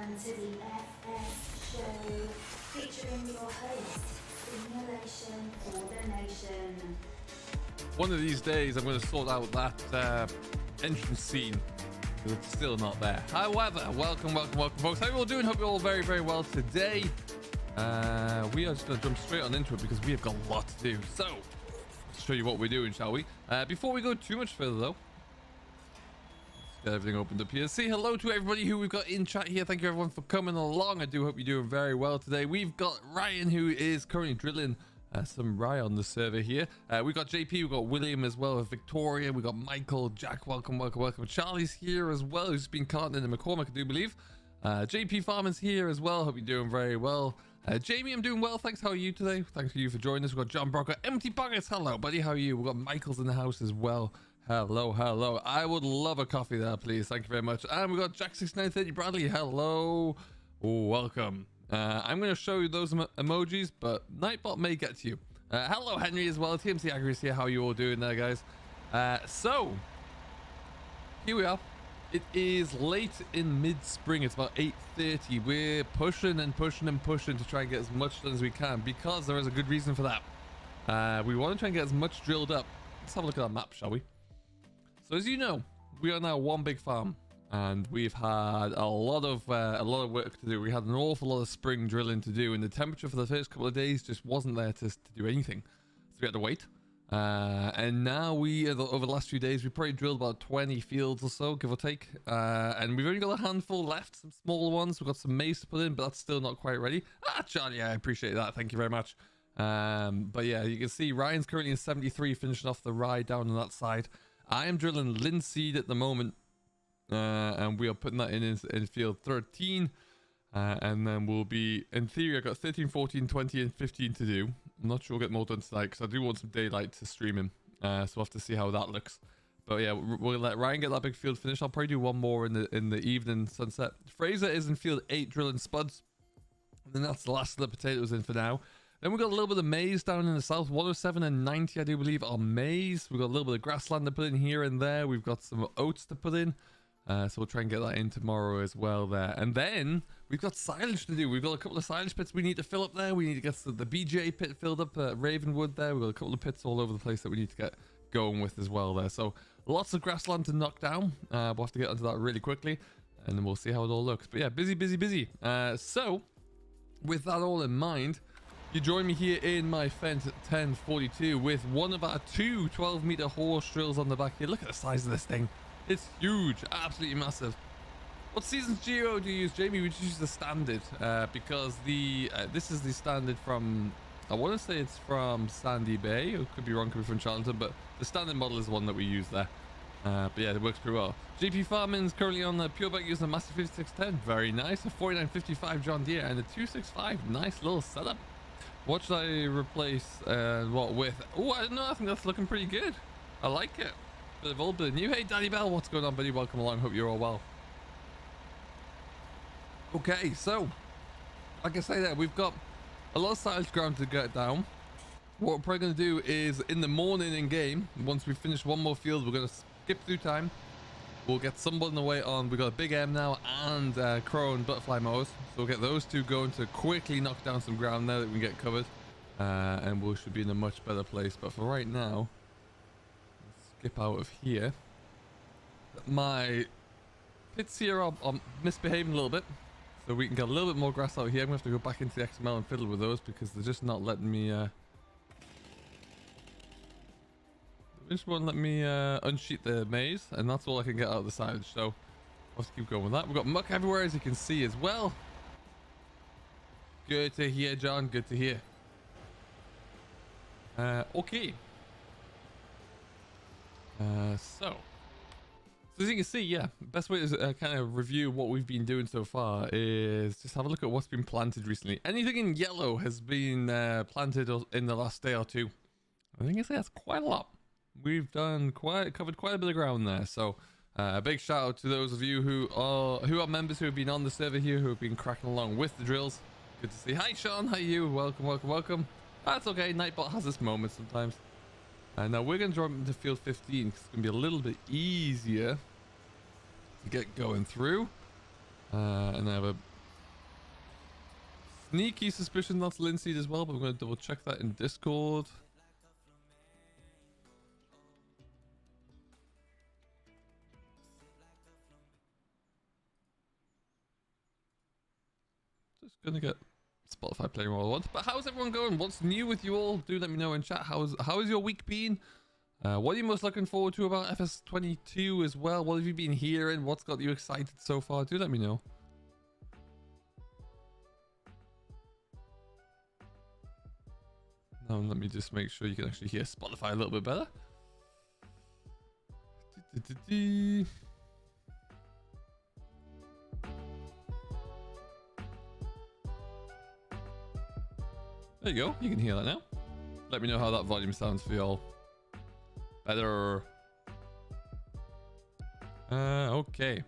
Welcome to the FS show, featuring your host, Simulation for the Nation. One of these days, I'm going to sort out that entrance scene. It's still not there. However, welcome, folks. How are you all doing? Hope you're all very, very well today. We are just going to jump straight on into it because we have got a lot to do. So, let's show you what we're doing, shall we? Before we go too much further, though, let's get everything opened up here. Say hello to everybody who we've got in chat here. Thank you, everyone, for coming along. I do hope you're doing very well today. We've got Ryan, who is currently drilling some rye on the server here. We've got JP, we've got William as well, Victoria, we've got Michael, Jack, welcome. Charlie's here as well, who's been caught in the McCormick, I do believe. JP Farman's here as well, hope you're doing very well. Jamie, I'm doing well, thanks. How are you today? Thanks for you for joining us. We've got John Brocker, Empty Pockets, hello buddy, how are you? We've got Michael's in the house as well. Hello. I would love a coffee there, please. Thank you very much. And we've got Jack6930 Bradley, hello. Welcome. I'm going to show you those emojis, but Nightbot may get to you. Hello, Henry, as well. TMC Agris here. How are you all doing there, guys? So, here we are. It is late in mid-spring. It's about 8:30. We're pushing to try and get as much done as we can because there is a good reason for that. We want to try and get as much drilled up. Let's have a look at that map, shall we? So, as you know, we are now one big farm. And we've had a lot of work to do. We had an awful lot of spring drilling to do, and the temperature for the first couple of days just wasn't there to do anything, so we had to wait. And now over the last few days, we probably drilled about 20 fields or so, give or take, and we've only got a handful left, some smaller ones. We've got some maize to put in, but that's still not quite ready. Charlie, I appreciate that, thank you very much. But yeah, you can see Ryan's currently in 73, finishing off the rye down on that side. I am drilling linseed at the moment. And we are putting that in field 13, and then we'll be, in theory, I've got 13, 14, 20 and 15 to do. I'm not sure we'll get more done tonight because I do want some daylight to stream him, so we'll have to see how that looks. But yeah, we'll let Ryan get that big field finished. I'll probably do one more in the evening sunset. Fraser is in field 8 drilling spuds, and then that's the last of the potatoes in for now. Then we've got a little bit of maize down in the south. 107 and 90, I do believe, are maize. We've got a little bit of grassland to put in here and there. We've got some oats to put in. So we'll try and get that in tomorrow as well there. And then we've got silage to do. We've got a couple of silage pits we need to fill up there. We need to get the BJ pit filled up at Ravenwood there. We've got a couple of pits all over the place that we need to get going with as well there. So lots of grassland to knock down. We'll have to get onto that really quickly, and then we'll see how it all looks. But yeah, busy. So with that all in mind, you join me here in my Fendt 1042 with one of our two 12-meter horse drills on the back here. Look at the size of this thing. It's huge, absolutely massive. What season's Geo do you use, Jamie? We just use the standard because this is the standard from, I want to say it's from Sandy Bay. It could be wrong, could be from Chellington, but the standard model is the one that we use there. But yeah, it works pretty well. GP Farming's currently on the Pure Bike using a Master 5610. Very nice. A 4955 John Deere and a 265. Nice little setup. What should I replace what with? Oh, I don't know. I think that's looking pretty good. I like it. Bit of old, bit of new. Hey, Daddy Bell, what's going on, buddy? Welcome along. Hope you're all well. Okay, so like I say there, we've got a lot of silage ground to get down. What we're probably going to do is in the morning in game, once we finish one more field, we're going to skip through time. We'll get someone away on. We've got a Big M now and Crow and Butterfly mowers. So we'll get those two going to quickly knock down some ground there that we can get covered. And we should be in a much better place. But for right now, skip out of here. My pits here are misbehaving a little bit, so we can get a little bit more grass out here. I'm gonna have to go back into the XML and fiddle with those because they're just not letting me they just won't let me unsheet the maize, and that's all I can get out of the silage, so I'll have to keep going with that. We've got muck everywhere, as you can see as well. Good to hear, John, good to hear. Okay. So as you can see, yeah, best way to kind of review what we've been doing so far is just have a look at what's been planted recently. Anything in yellow has been planted in the last day or two. I think that's quite a lot. We've covered quite a bit of ground there. So a big shout out to those of you who are members who have been on the server here, who have been cracking along with the drills. Good to see. Hi Sean, how are you? Welcome. That's okay. Nightbot has this moment sometimes. Now we're going to drop into field 15 because it's going to be a little bit easier to get going through. And I have a sneaky suspicion that's linseed as well, but I'm going to double check that in Discord. Just going to get Spotify playing all I want. But how's everyone going? What's new with you all? Do let me know in chat. How has your week been? What are you most looking forward to about FS22 as well? What have you been hearing? What's got you excited so far? Do let me know. Now let me just make sure you can actually hear Spotify a little bit better. There you go. You can hear that now. Let me know how that volume sounds for y'all. Better. Okay.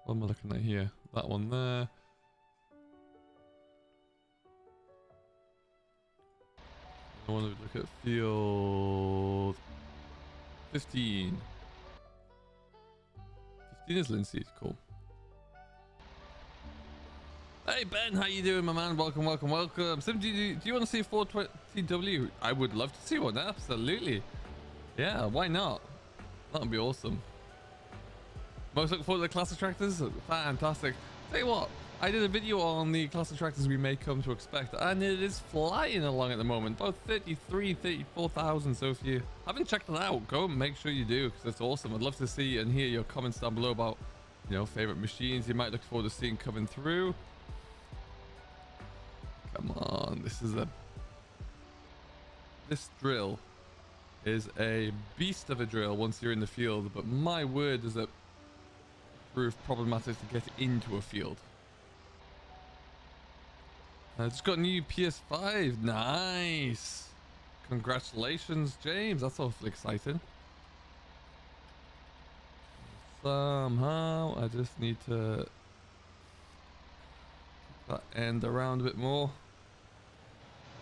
What am I looking at here? That one there. I want to look at field 15. 15 is linseed. Cool. Hey Ben, how you doing, my man? Welcome, welcome, welcome. Sim, do you want to see a 420W? I would love to see one, absolutely. Yeah, why not? That would be awesome. Most looking forward to the classic tractors? Fantastic. Tell you what, I did a video on the classic tractors we may come to expect, and it is flying along at the moment. About 34,000. So if you haven't checked it out, go and make sure you do, because it's awesome. I'd love to see and hear your comments down below about, you know, favorite machines you might look forward to seeing coming through. Come on, this drill is a beast of a drill once you're in the field, but my word does it prove problematic to get into a field. I just got a new PS5. Nice. Congratulations, James. That's awfully exciting. Somehow I just need to that end around a bit more.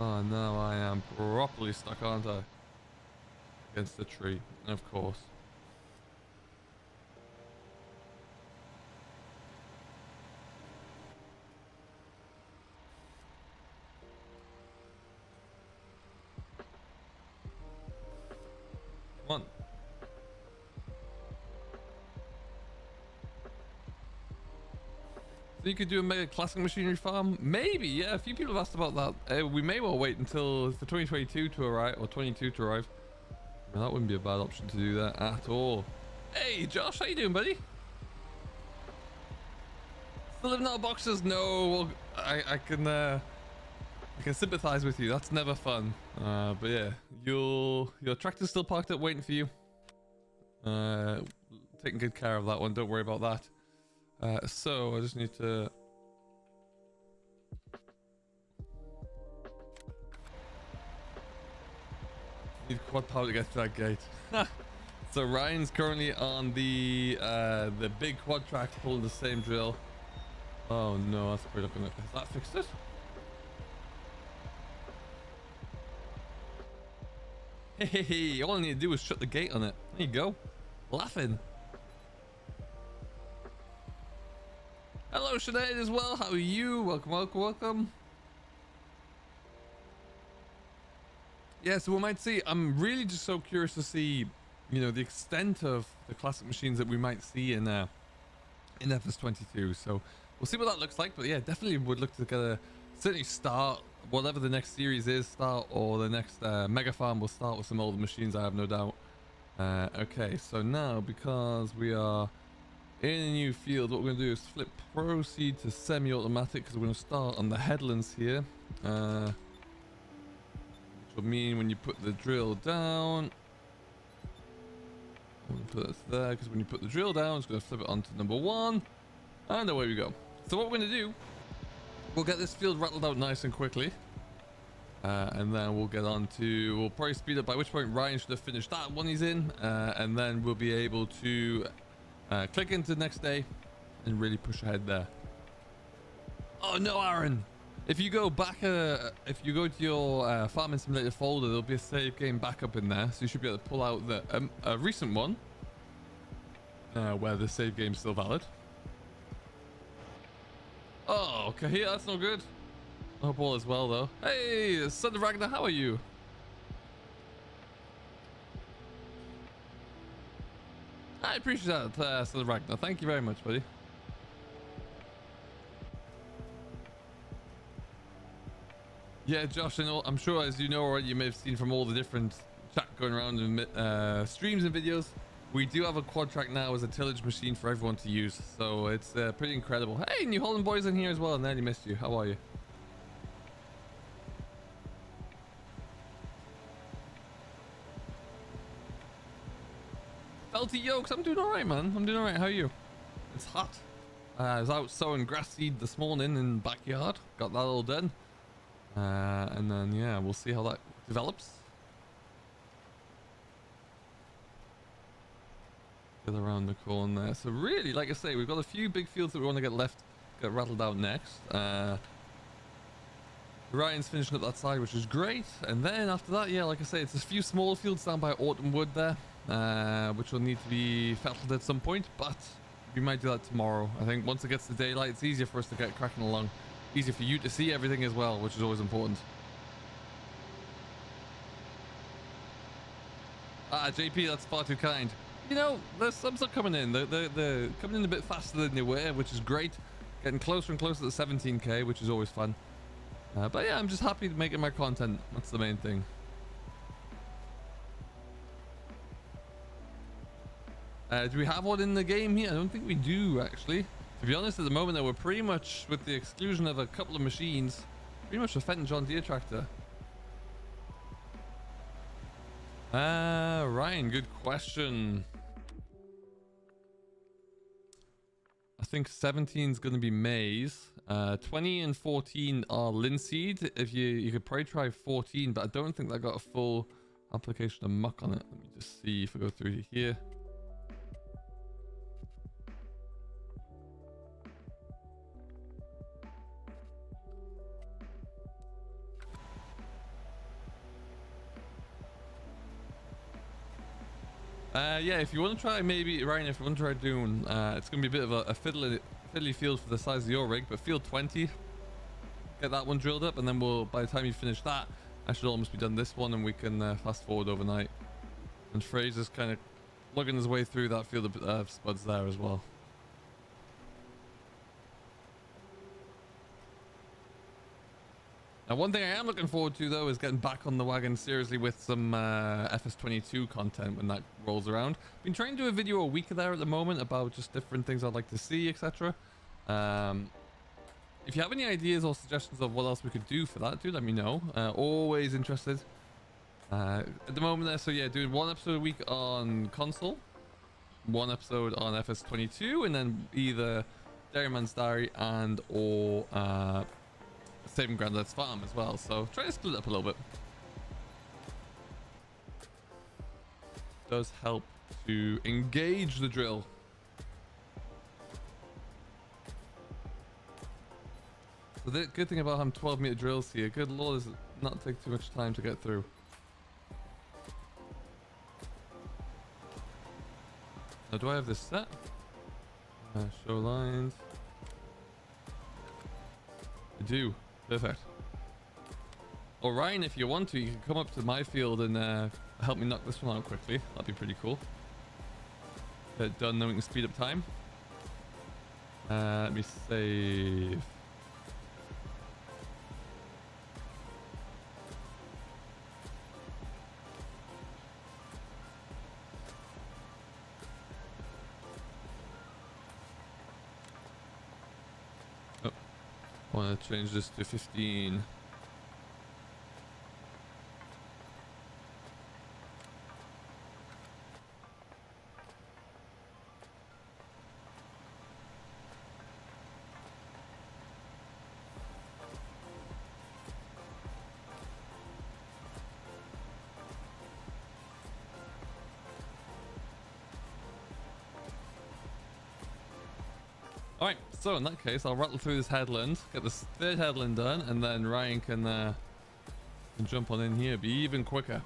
Oh no, I am properly stuck, aren't I? Against the tree, of course. Come on. So you could do a mega classic machinery farm? Maybe, yeah. A few people have asked about that. We may well wait until for 2022 to arrive, or 22 to arrive. Well, that wouldn't be a bad option to do that at all. Hey, Josh, how you doing, buddy? Still living out of boxes? No, I can sympathize with you. That's never fun. But yeah, your tractor's still parked up waiting for you. Taking good care of that one. Don't worry about that. So I just need to quad power to get to that gate. So Ryan's currently on the big quad track pulling the same drill. Oh no, that's pretty looking. Has that fixed it? Hey, all I need to do is shut the gate on it. There you go. Laughing. Hello, Sinead as well. How are you? Welcome, welcome, welcome. Yeah, so we might see. I'm really just so curious to see, you know, the extent of the classic machines that we might see in FS22. So we'll see what that looks like. But yeah, definitely would look to get a certainly start whatever the next series is, or the next mega farm will start with some older machines. I have no doubt. Okay, so now because we are in a new field, what we're going to do is flip proceed to semi-automatic, because we're going to start on the headlands here, which will mean when you put the drill down, I'm going to put it there, because when you put the drill down, it's going to flip it onto number 1, and away we go. So what we're going to do, we'll get this field rattled out nice and quickly, and then we'll get on to, we'll probably speed up, by which point Ryan should have finished that one he's in, and then we'll be able to click into the next day and really push ahead there. Oh no, Aaron, if you go back, if you go to your farming simulator folder, there'll be a save game backup in there, so you should be able to pull out the a recent one where the save game's still valid. Okay, that's no good. I hope all is well though. Hey, Son of Ragnar, how are you? I appreciate that, Son of Ragnar. Thank you very much, buddy. Yeah, Josh, I'm sure as you know already, you may have seen from all the different chat going around in streams and videos, we do have a quad track now as a tillage machine for everyone to use. So it's pretty incredible. Hey, New Holland boys in here as well. Nearly missed you. How are you? Felty Yokes, I'm doing alright, man. I'm doing alright. How are you? It's hot. I was out sowing grass seed this morning in the backyard. Got that all done. And then, yeah, we'll see how that develops. Get around the corner there. So really, like I say, we've got a few big fields that we want to get rattled out next. Ryan's finishing up that side, which is great. And then after that, yeah, like I say, it's a few small fields down by Autumn Wood there, which will need to be fettled at some point, but we might do that tomorrow. I think once it gets to daylight, it's easier for us to get cracking along. Easier for you to see everything as well, which is always important. Ah, JP, that's far too kind. You know, the subs are coming in. They're coming in a bit faster than they were, which is great. Getting closer and closer to the 17k, which is always fun. But yeah, I'm just happy to making my content. That's the main thing. Do we have one in the game here? I don't think we do, actually. To be honest, at the moment, though, we're pretty much, with the exclusion of a couple of machines, pretty much a Fenton John Deere tractor. Ryan, good question. I think 17 is going to be maize. 20 and 14 are linseed. If you could probably try 14, but I don't think that got a full application of muck on it. Let me just see if I go through here. Yeah, if you want to try, maybe, Ryan, if you want to try doing, it's going to be a bit of a fiddly field for the size of your rig, but field 20, get that one drilled up, and then by the time you finish that, I should almost be done this one, and we can fast forward overnight. And Fraser's kind of lugging his way through that field of spuds there as well. Now, one thing I am looking forward to, though, is getting back on the wagon seriously with some FS22 content when that rolls around. Been trying to do a video a week there at the moment about just different things I'd like to see, etc. If you have any ideas or suggestions of what else we could do for that, do let me know. Always interested. At the moment there, so yeah, doing one episode a week on console, one episode on FS22, and then either Dairyman's Diary and or Saving Granddad's Farm as well. So try to split it up a little bit. Does help to engage the drill. So the good thing about having 12-meter drills here, good lord, is not take too much time to get through. Now, do I have this set? Show lines. I do. Perfect. Or Ryan, if you want to, you can come up to my field and help me knock this one out quickly. That'd be pretty cool. Get it done, then we can speed up time. Let me save. I want to change this to 15. All right, so in that case, I'll rattle through this headland, get this third headland done, and then Ryan can jump on in here, be even quicker.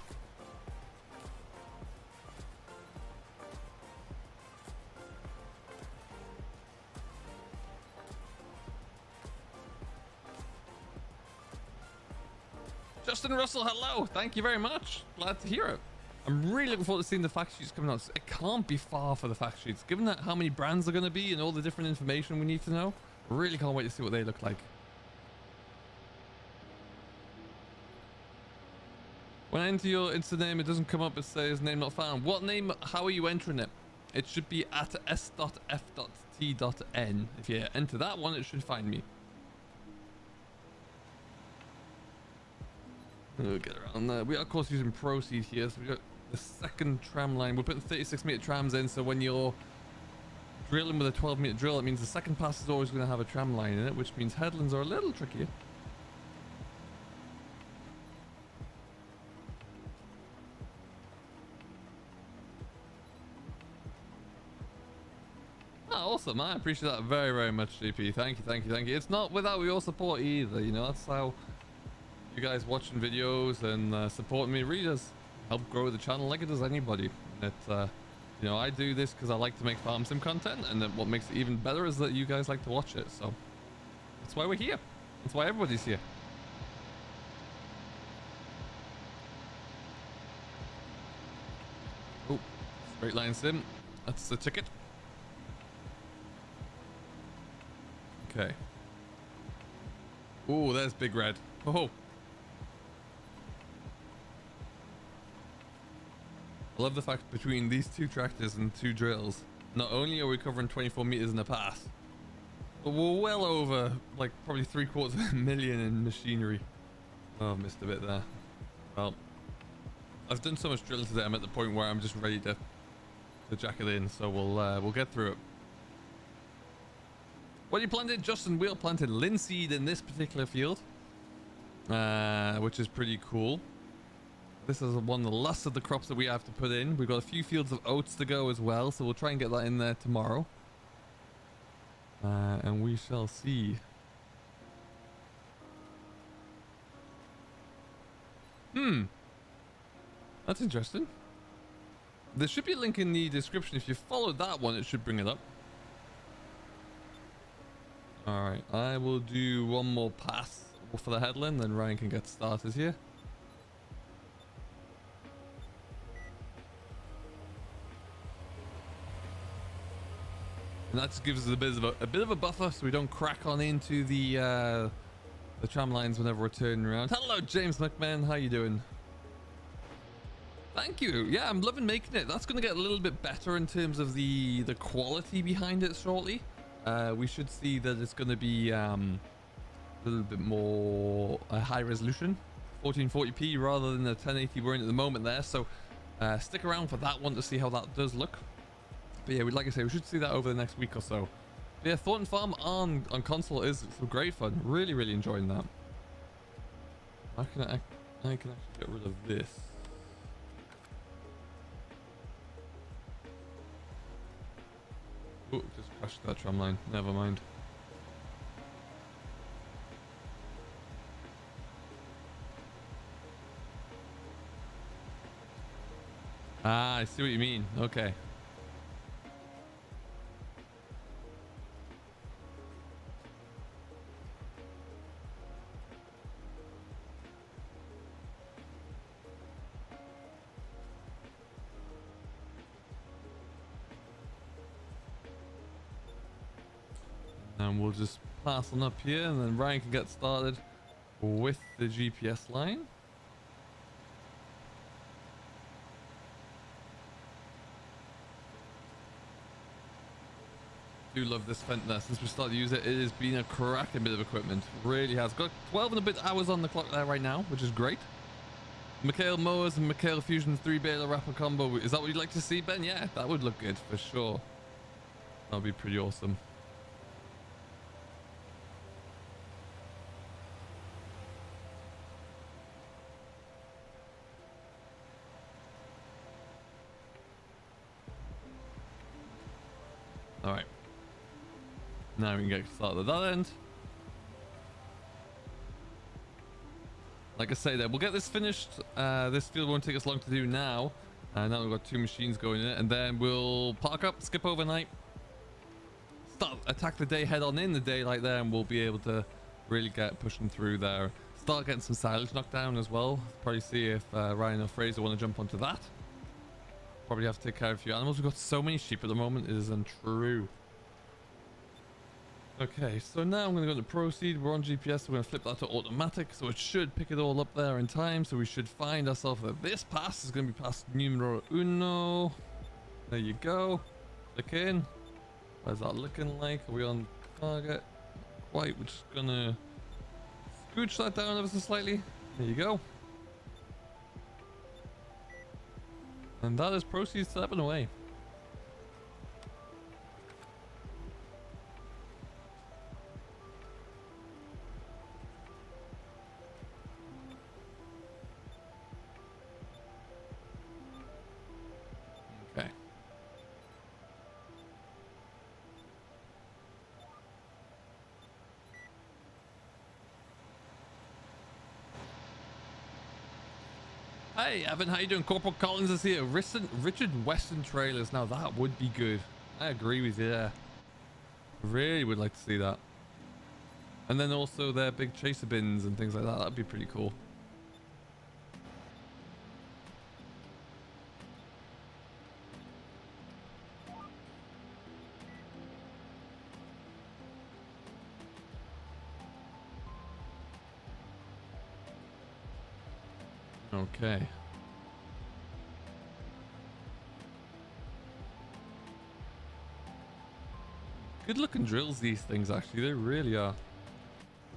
Justin Russell, hello. Thank you very much. Glad to hear it. I'm really looking forward to seeing the fact sheets coming out. It can't be far for the fact sheets, given that how many brands are going to be and all the different information we need to know. Really can't wait to see what they look like. When I enter your Insta name, it doesn't come up. It says name not found. What name? How are you entering it? It should be at s.f.t.n. If you enter that one, it should find me. We'll get around there. We are, of course, using Proceed here. So we got the second tram line. We're putting 36-meter trams in. So when you're drilling with a 12-meter drill, it means the second pass is always going to have a tram line in it, which means headlands are a little trickier. Awesome, I appreciate that very, very much, GP. Thank you, thank you, thank you. It's not without your support either, you know. That's how you guys watching videos and supporting me really does help grow the channel like it does anybody. You know, I do this because I like to make farm sim content, and then what makes it even better is that you guys like to watch it. So that's why we're here. That's why everybody's here. Oh, straight line sim. That's the ticket. Okay. Oh, there's Big Red. Oh. I love the fact between these two tractors and two drills, not only are we covering 24 meters in a pass, but we're well over, like, probably 750,000 in machinery. Oh, missed a bit there. Well, I've done so much drilling today, I'm at the point where I'm just ready to jack it in, so we'll get through it. What you planted? Justin Wheel planted linseed in this particular field, which is pretty cool. This is one of the last of the crops that we have to put in. We've got a few fields of oats to go as well, so we'll try and get that in there tomorrow. And we shall see. That's interesting. There should be a link in the description. If you follow that one, it should bring it up. Alright, I will do one more pass for the headland, then Ryan can get started here. And that just gives us a bit of a buffer, so we don't crack on into the tram lines whenever we're turning around. Hello, James McMahon, how you doing? Thank you. Yeah, I'm loving making it. That's going to get a little bit better in terms of the quality behind it shortly. We should see that it's going to be a little bit more high resolution, 1440p rather than the 1080 we're in at the moment there. So stick around for that one to see how that does look. But yeah, like I say, we should see that over the next week or so. But yeah, Thornton Farm on console is some great fun. Really, really enjoying that. I can actually get rid of this. Oh, just crashed that tram line. Never mind. Ah, I see what you mean. Okay. And we'll just pass on up here, and then Ryan can get started with the GPS line. Do love this Fentanyl. Since we started to use it, it has been a cracking bit of equipment. Really has. Got 12 and a bit hours on the clock there right now, which is great. Mikhail Mowers and Mikhail Fusion's 3-baler wrapper combo. Is that what you'd like to see, Ben? Yeah, that would look good for sure. That would be pretty awesome. All right. Now we can get started at that end. Like I say there, we'll get this finished. This field won't take us long to do now. Now we've got 2 machines going in it, and then we'll park up, skip overnight, attack the day head on in the daylight there, and we'll be able to really get pushing through there. start getting some silage knocked down as well. Probably see if Ryan or Fraser want to jump onto that. Probably have to take care of a few animals. We've got so many sheep at the moment. It is untrue. Okay, so now I'm going to go to proceed. We're on GPS, so we're going to flip that to automatic, so it should pick it all up there in time. So we should find ourselves that this pass is going to be past numero uno. There you go. Click in. What's that looking like? Are we on target? Quite. We're just going to scooch that down ever so slightly. There you go. And that is proceed stepping away. Okay. Hey Evan, how you doing? Corporal Collins is here. Richard Western trailers. Now that would be good. I agree with you there. Really would like to see that. And then also their big chaser bins and things like that. That'd be pretty cool. Okay. Good looking drills, these things, actually. They really are.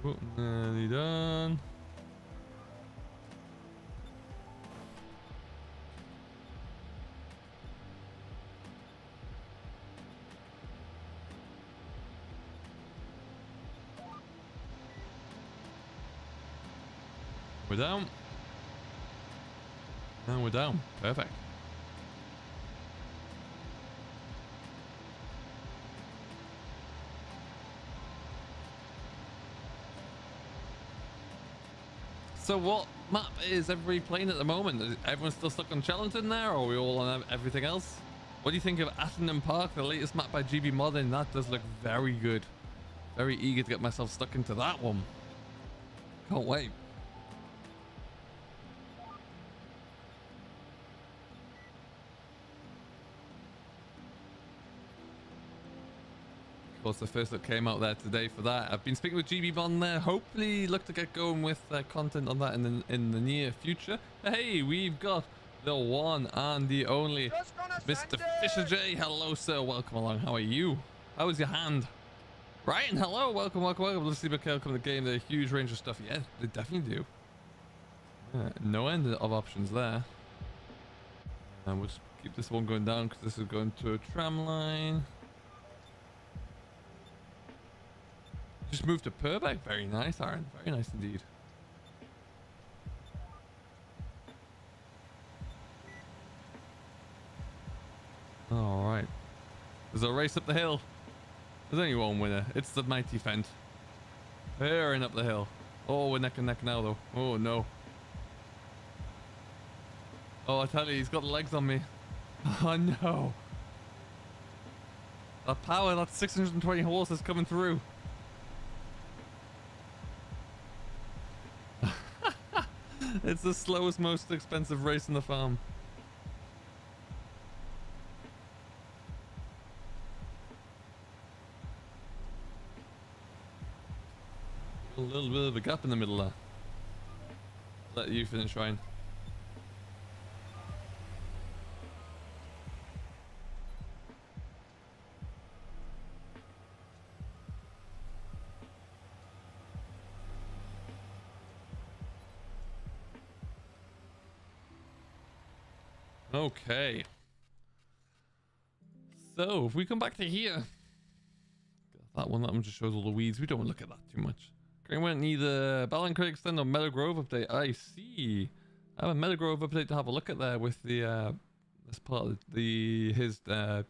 Oh, nearly done. We're down. And we're down. Perfect. So what map is everybody playing at the moment? Is everyone still stuck on Chellington there, or are we all on everything else? What do you think of Attenham Park, the latest map by GB Modern? That does look very good. Very eager to get myself stuck into that one. Can't wait. Of course, the first look came out there today for that. I've been speaking with GB Bond there. Hopefully, look to get going with content on that in the near future. Hey, we've got the one and the only Mr. Fisher J. Hello, sir. Welcome along. How are you? How is your hand? Ryan, hello. Welcome, welcome, welcome. Let's see if come to the game. There's a huge range of stuff. Yeah, they definitely do. No end of options there. And we'll just keep this one going down because this is going to a tram line. Just moved to Purbeck. Very nice, Aaron. Very nice indeed. All right. There's a race up the hill. There's only one winner. It's the mighty Fent. Tearing up the hill. Oh, we're neck and neck now, though. Oh, no. Oh, I tell you, he's got legs on me. Oh, no. That power, that 620 horses coming through. It's the slowest, most expensive race in the farm. A little bit of a gap in the middle there. Let you finish, Ryan. Okay. So if we come back to here, that one just shows all the weeds. We don't want to look at that too much. Green went need the Ballan Craig extend on Meadow Grove update. I see. I have a Meadow Grove update to have a look at there with the this part of his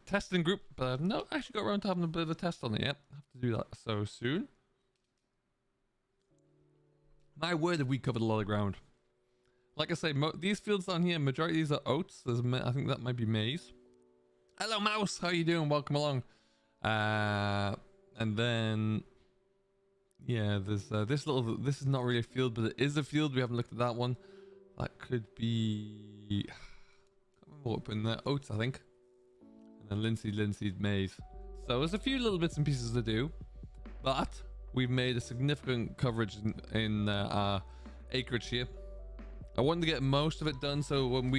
testing group. But I've not actually got around to having a bit of a test on it yet. I have to do that so soon. My word, have we covered a lot of ground. Like I say, these fields down here, majority of these are oats. I think that might be maize. Hello, Mouse. How you doing? Welcome along. And then Yeah, there's this little. This is not really a field, but it is a field. We haven't looked at that one. That could be. I can't remember what in there. Oats, I think. And then linseed, maize. So there's a few little bits and pieces to do, but we've made a significant coverage in our acreage here. I wanted to get most of it done, so when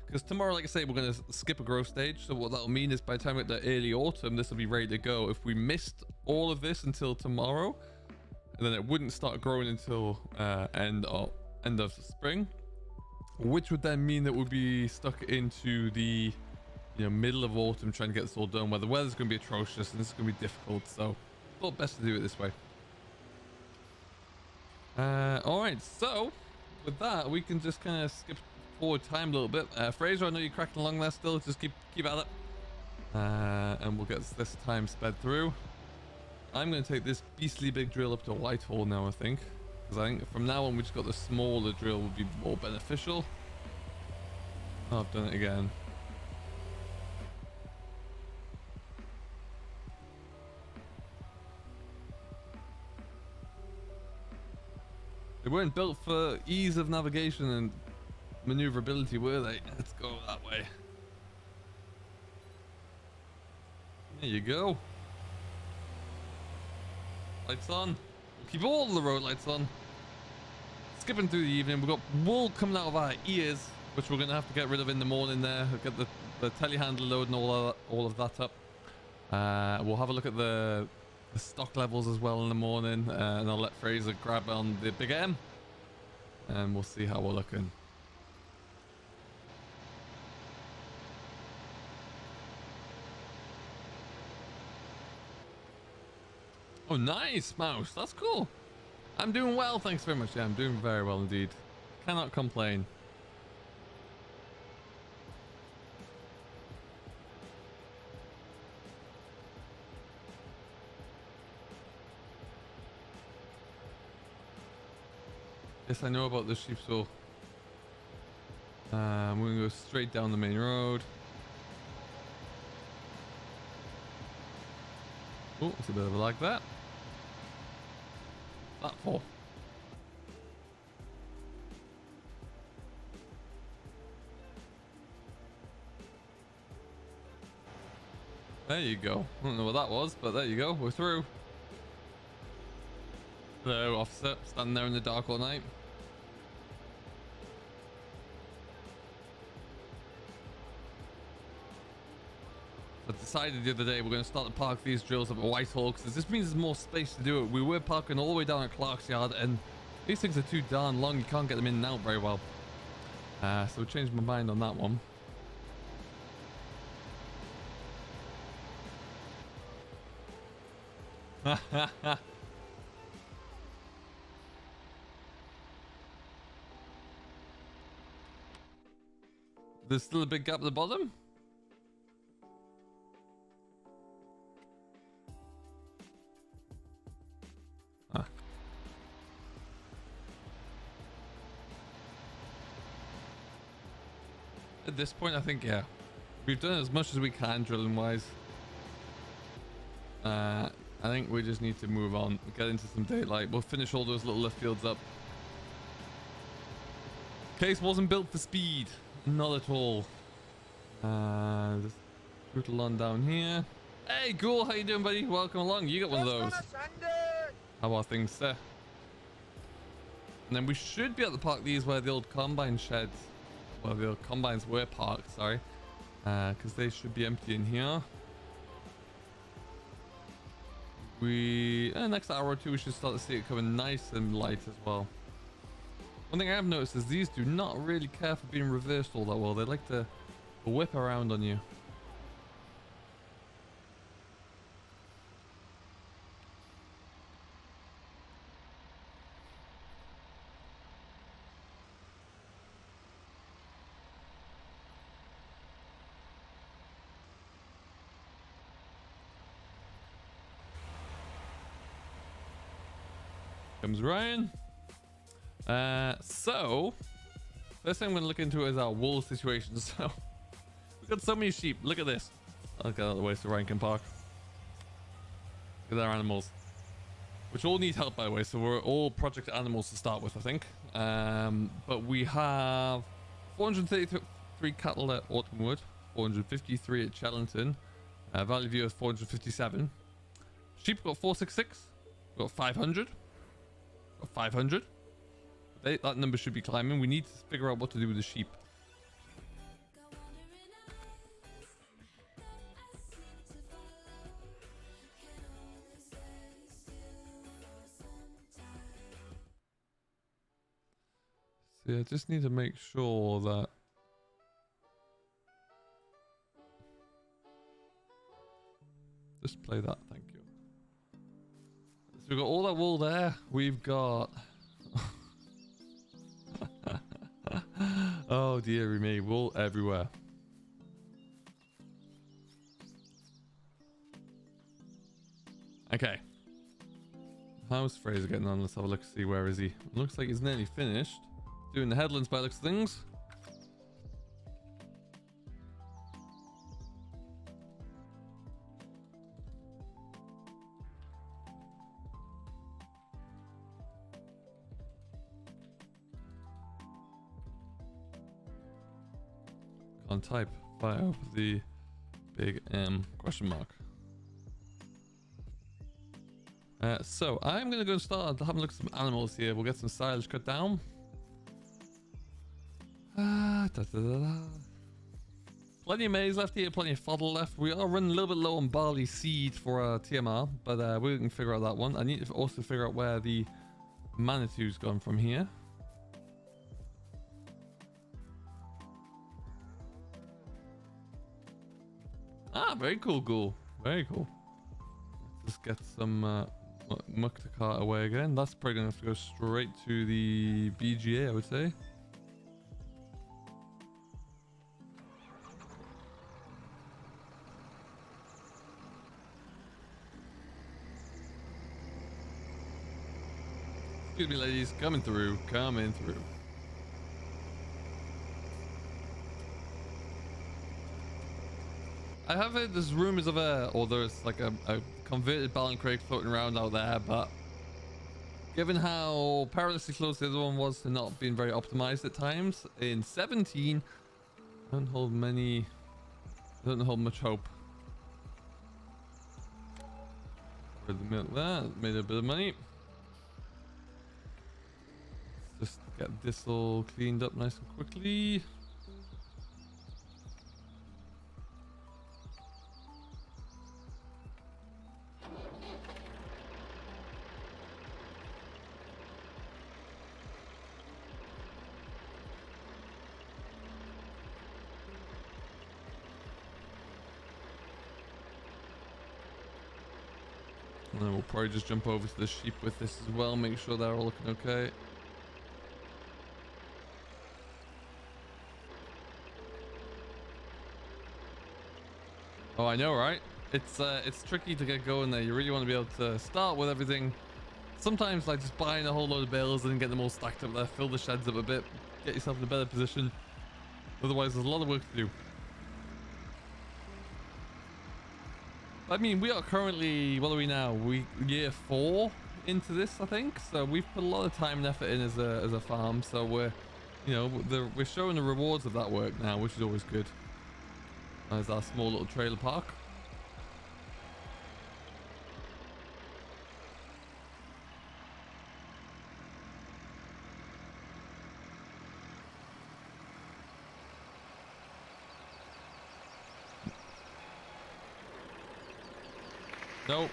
because tomorrow, like I say, we're going to skip a growth stage. So what that'll mean is by the time we get to early autumn, this will be ready to go. If we missed all of this until tomorrow, and then it wouldn't start growing until end of spring, which would then mean that we'll be stuck into the middle of autumn trying to get this all done, where the weather's going to be atrocious and this is going to be difficult. So I thought best to do it this way. All right, so with that, we can just kind of skip forward time a little bit. Fraser, I know you're cracking along there still. Just keep at it. And we'll get this time sped through. I'm going to take this beastly big drill up to Whitehall now, I think. Because I think from now on, we just got the smaller drill would be more beneficial. Oh, I've done it again. They weren't built for ease of navigation and maneuverability, were they? Let's go that way. There you go. Lights on. We'll keep all the road lights on. Skipping through the evening. We've got wool coming out of our ears, which we're going to have to get rid of in the morning there. Get the telehandler load and all of that up. We'll have a look at the stock levels as well in the morning, and I'll let Fraser grab on the big M, and we'll see how we're looking. Oh, nice, Mouse. That's cool. I'm doing well, thanks very much. Yeah, I'm doing very well indeed. Cannot complain. Yes, I know about the sheep stall. We're going to go straight down the main road. Oh, it's a bit of a lag there. That for? There you go. I don't know what that was, but there you go. We're through. Hello, officer. Standing there in the dark all night. I decided the other day we're going to start to park these drills up at Whitehall because this means there's more space to do it. We were parking all the way down at Clark's Yard, and these things are too darn long. You can't get them in and out very well. So we changed my mind on that one. There's still a big gap at the bottom. At this point, I think, yeah, we've done as much as we can drilling wise. I think we just need to move on, get into some daylight. We'll finish all those little left fields up. Case wasn't built for speed, not at all. Just brutal on down here. Hey, Ghoul, how you doing, buddy? Welcome along. You got one of those. How are things, sir? And then we should be able to park these where the old combine sheds, well, the combines were parked, sorry, because they should be empty in here. Next hour or two, we should start to see it coming nice and light as well. One thing I have noticed is these do not really care for being reversed all that well. They like to whip around on you. Comes Ryan. So first thing I'm going to look into is our wool situation. So we've got so many sheep. Look at this. I'll get out of the way so Ryan can park. Look at our animals. which all need help, by the way. So we're all project animals to start with, I think. But we have 433 cattle at Autumnwood, 453 at Chellington, Valley View is 457. Sheep got 466, got 500, got 500. That number should be climbing. We need to figure out what to do with the sheep. So yeah, I just need to make sure that just play that, thank you. So we've got all that wool there. We've got oh dear me, wool everywhere. Okay. How's Fraser getting on? Let's have a look, see where is he. Looks like he's nearly finished. Doing the headlands by the looks of things. Can't type. Fire up the big M question mark. So I'm gonna go and start having a look at some animals here. We'll get some silage cut down. Plenty of maize left here, plenty of fodder left. We are running a little bit low on barley seed for TMR, but we can figure out that one. I need to also figure out where the Manitou's gone from here. Ah, very cool, ghoul. Very cool. Let's just get some muck to cart away again. That's probably gonna have to go straight to the BGA, I would say. Excuse me, ladies. Coming through. Coming through. I have heard there's rumors of or there's like a converted Ballan Craig floating around out there, but given how perilously close the other one was to not being very optimized at times, in 17, I don't hold much hope. For the milk there, made a bit of money. Just get this all cleaned up nice and quickly. And then we'll probably just jump over to the sheep with this as well, make sure they're all looking okay. Oh, I know, right? It's tricky to get going there. You really want to be able to start with everything. Sometimes like just buying a whole load of bales and get them all stacked up there, fill the sheds up a bit, get yourself in a better position. Otherwise, there's a lot of work to do. I mean, we are currently, what are we now? Year 4 into this, I think. So we've put a lot of time and effort in as a farm. So we're, you know, we're showing the rewards of that work now, which is always good. There's our small little trailer park. Nope.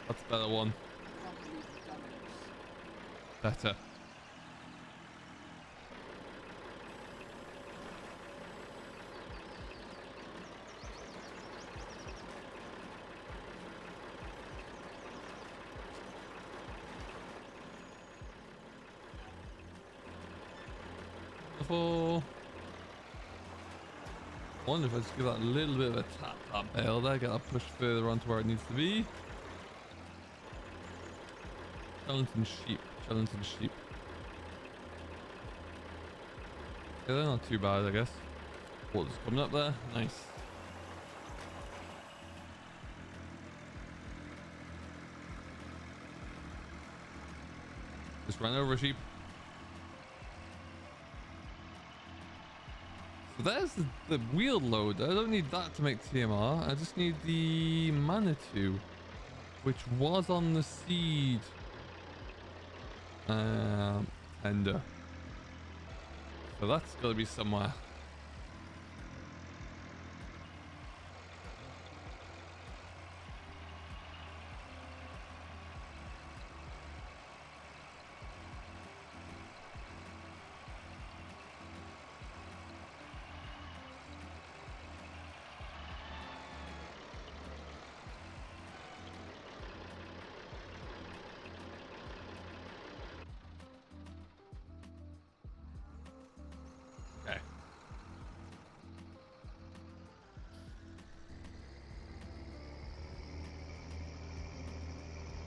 That's a better one. Better. I wonder if I just give that a little bit of a tap, that bale there, get that pushed further onto where it needs to be. Chellington sheep, Chellington sheep. Yeah, they're not too bad, I guess. Water's coming up there, nice. Just ran over a sheep. So there's the wheel load. I don't need that to make TMR. I just need the Manitou, which was on the seed tender. So that's got to be somewhere.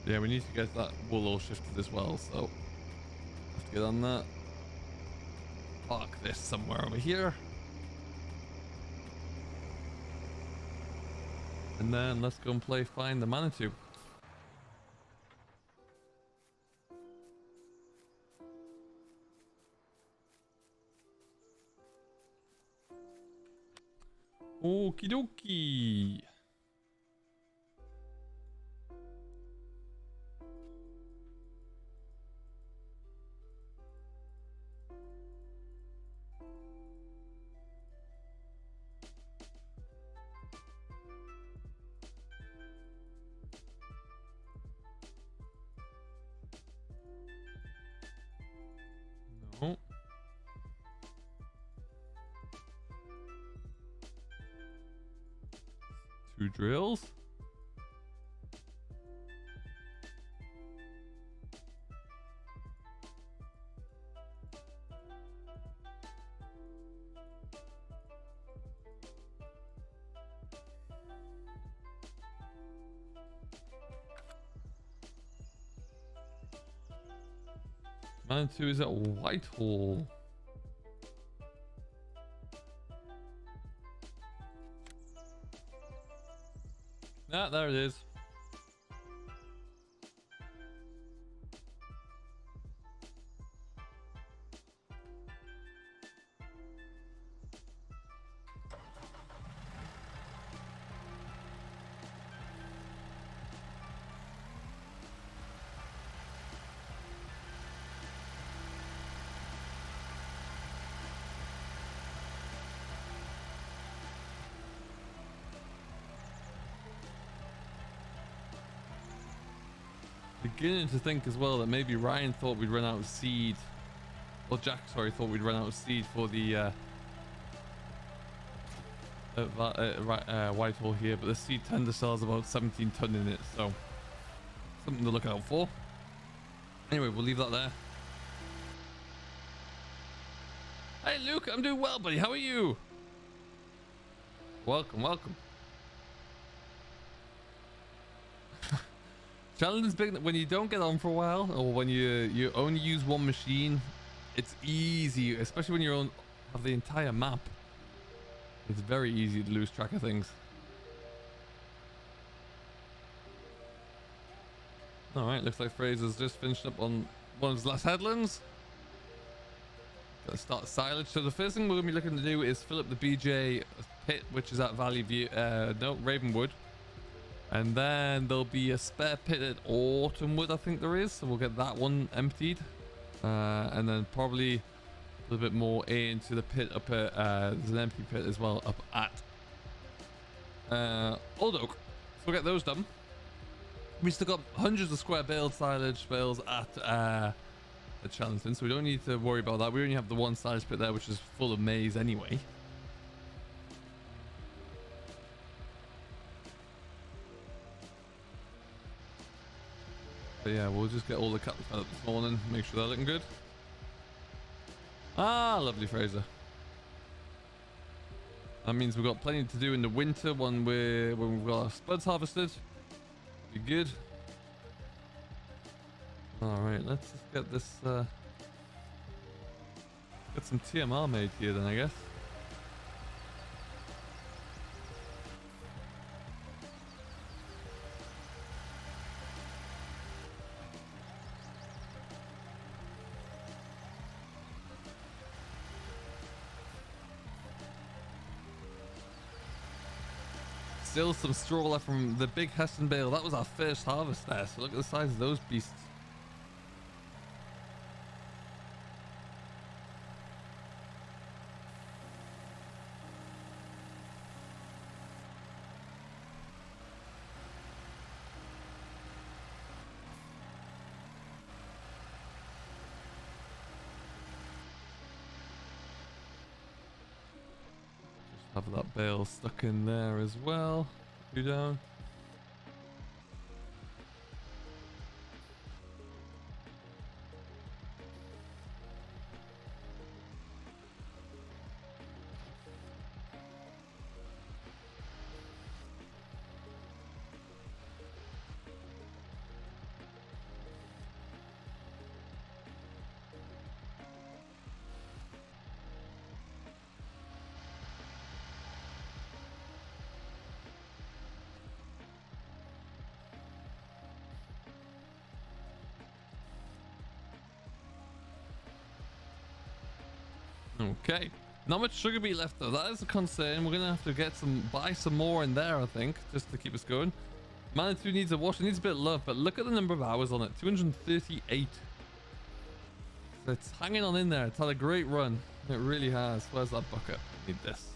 Yeah, we need to get that wool all shifted as well, so have to get on that. Park this somewhere over here. And then let's go and play Find the Manitou. Okie dokie. No. 2 drills. Manitou is at Whitehall. Ah, there it is. Beginning to think as well that maybe Ryan thought we'd run out of seed, or Jack, sorry, thought we'd run out of seed for the Whitehall here, but the seed tender sells about 17 ton in it, so something to look out for. Anyway, we'll leave that there. Hey Luke, I'm doing well, buddy. How are you? Welcome, welcome. Challenge is big when you don't get on for a while, or when you only use one machine. It's easy, especially when you have the entire map. It's very easy to lose track of things. All right, looks like Fraser's just finished up on one of his last headlands. Gotta start silage. So the first thing we're gonna be looking to do is fill up the BJ pit, which is at Valley View, no, Ravenwood. And then there'll be a spare pit at Autumnwood, I think there is. So we'll get that one emptied. And then probably a little bit more into the pit up at, there's an empty pit as well up at Old Oak. So we'll get those done. We still got hundreds of square baled silage bales at Chellington, so we don't need to worry about that. We only have the one silage pit there, which is full of maize anyway. But yeah, we'll just get all the cattle fed up this morning, make sure they're looking good. Ah, lovely Fraser. That means we've got plenty to do in the winter when we've got our spuds harvested. Be good. All right, let's just get this. Get some TMR made here then, I guess. still some straw left from the big Heston bale. That was our first harvest there. So look at the size of those beasts. Have that bale stuck in there as well. Two down. Okay, not much sugar beet left though. That is a concern. We're gonna have to buy some more in there, I think, just to keep us going. M.2 needs a wash. It needs a bit of love, but look at the number of hours on it. 238. So it's hanging on in there. It's had a great run. It really has. Where's that bucket? I need this.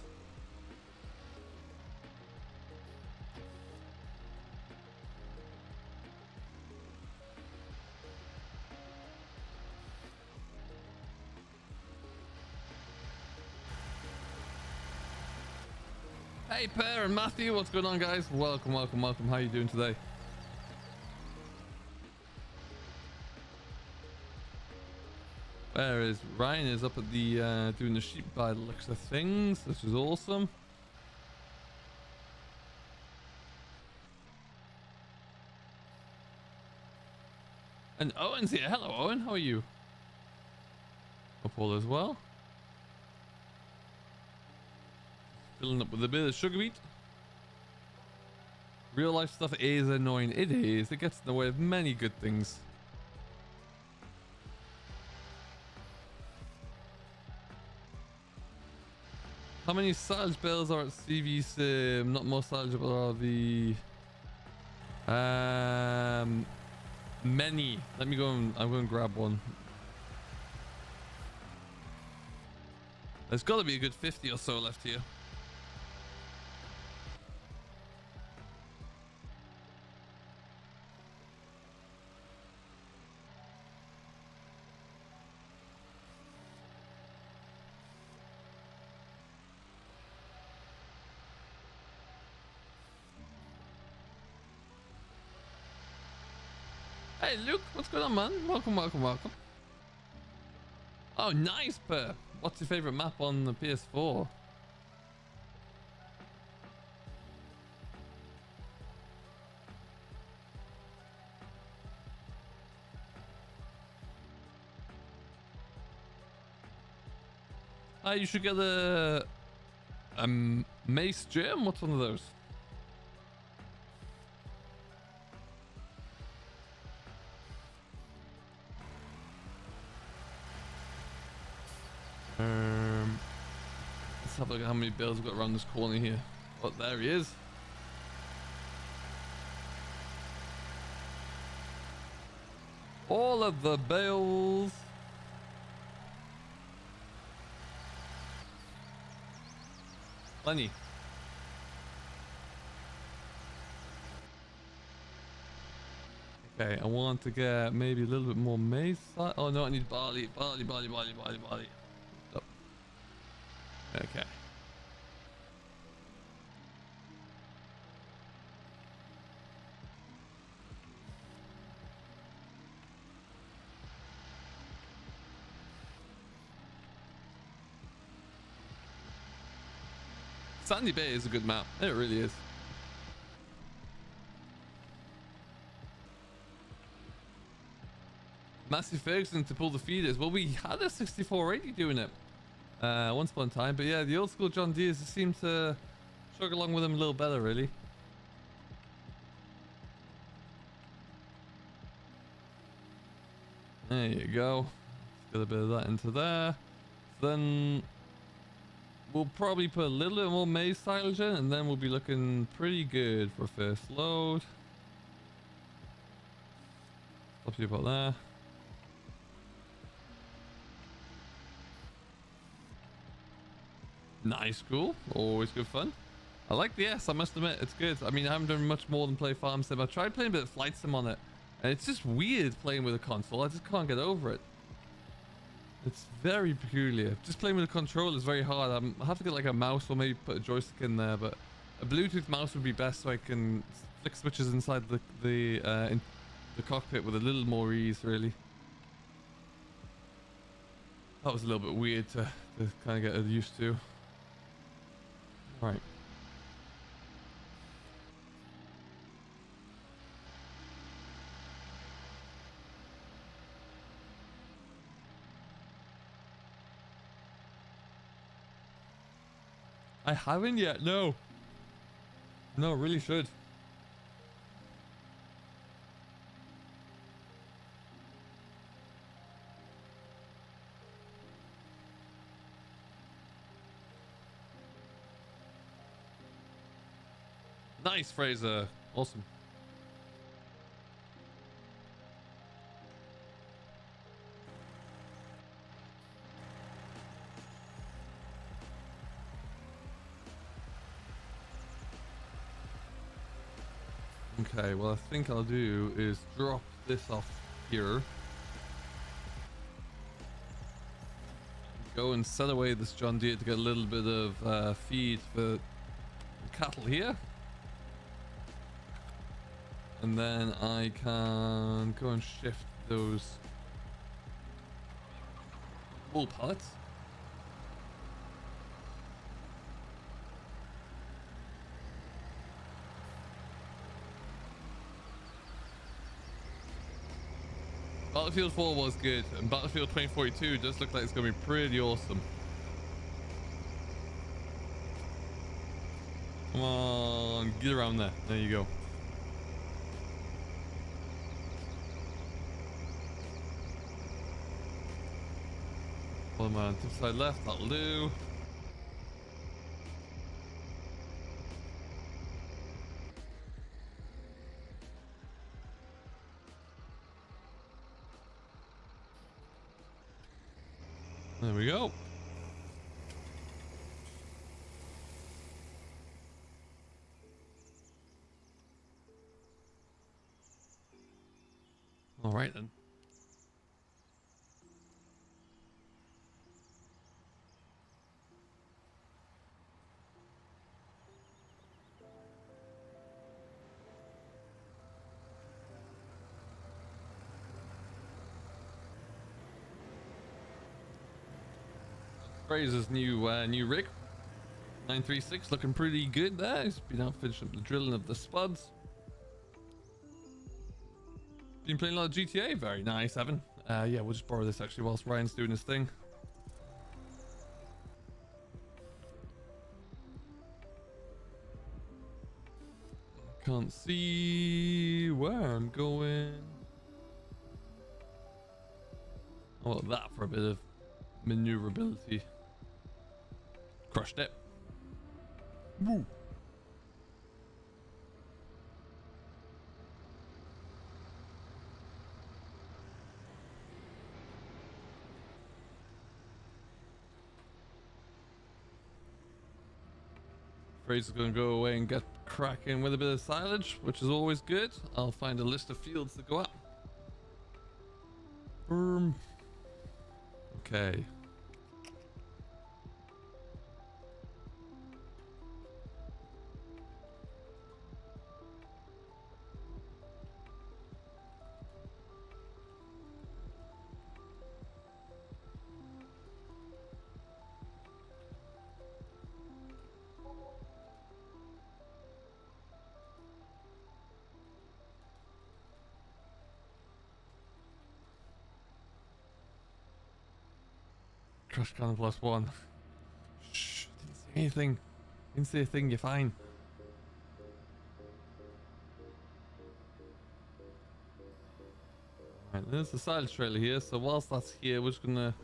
Hey Per and Matthew, what's going on guys? Welcome, welcome, welcome. How are you doing today? Where is Ryan? Is up at the doing the sheep by the looks of things. This is awesome. And Owen's here. Hello Owen, how are you? Hope all is well. Filling up with a bit of sugar beet. Real life stuff is annoying. It is. It gets in the way of many good things. How many silage bales are at CV Sim? Not more silage, but are the many. Let me go and I'm going to grab one. There's got to be a good 50 or so left here. Hey Luke, what's going on man? Welcome, welcome, welcome. Oh nice Per. What's your favorite map on the PS4? You should get a Mace Gem. What's one of those? Let's have a look at how many bales we've got around this corner here. Oh, there he is. All of the bales. Plenty. Okay, I want to get maybe a little bit more maize. Oh no, I need barley. Barley. Oh. Okay. Sandy Bay is a good map. It really is. Massive Ferguson to pull the feeders. Well, we had a 6480 doing it once upon a time, but yeah, the old school John Deere's seem to chug along with them a little better, really. There you go. Let's get a bit of that into there. Then we'll probably put a little bit more maize silage in, and then we'll be looking pretty good for first load. Up to you about there. Nice, cool. Always good fun. I like the S, I must admit, it's good. I mean, I haven't done much more than play Farm Sim. I tried playing a bit of Flight Sim on it, and it's just weird playing with a console. I just can't get over it. It's very peculiar. Just playing with a controller is very hard. I have to get like a mouse or maybe put a joystick in there, but a Bluetooth mouse would be best so I can flick switches inside in the cockpit with a little more ease, really. That was a little bit weird to kind of get used to. All right. I haven't yet, no. No, really should. Nice, Fraser. Awesome. Okay, well, I think I'll do is drop this off here. Go and sell away this John Deere to get a little bit of feed for cattle here. And then I can go and shift those wool pallets. Battlefield 4 was good, and Battlefield 2042 does look like it's going to be pretty awesome. Come on, get around there. There you go. Hold on, to the side left, that'll do. There we go. All right then. Fraser's new rig, 936, looking pretty good there. He's been out finishing up the drilling of the spuds. Been playing a lot of GTA, very nice, Evan. Yeah, we'll just borrow this actually whilst Ryan's doing his thing. Can't see where I'm going. Oh, well, that for a bit of maneuverability. Crushed it. Woo. Fraser's gonna go away and get cracking with a bit of silage, which is always good. I'll find a list of fields to go up. Okay. Crush cannon +1. Shh, didn't say anything. Didn't say a thing, you're fine. Alright, there's the silage trailer here, so whilst that's here, we're just gonna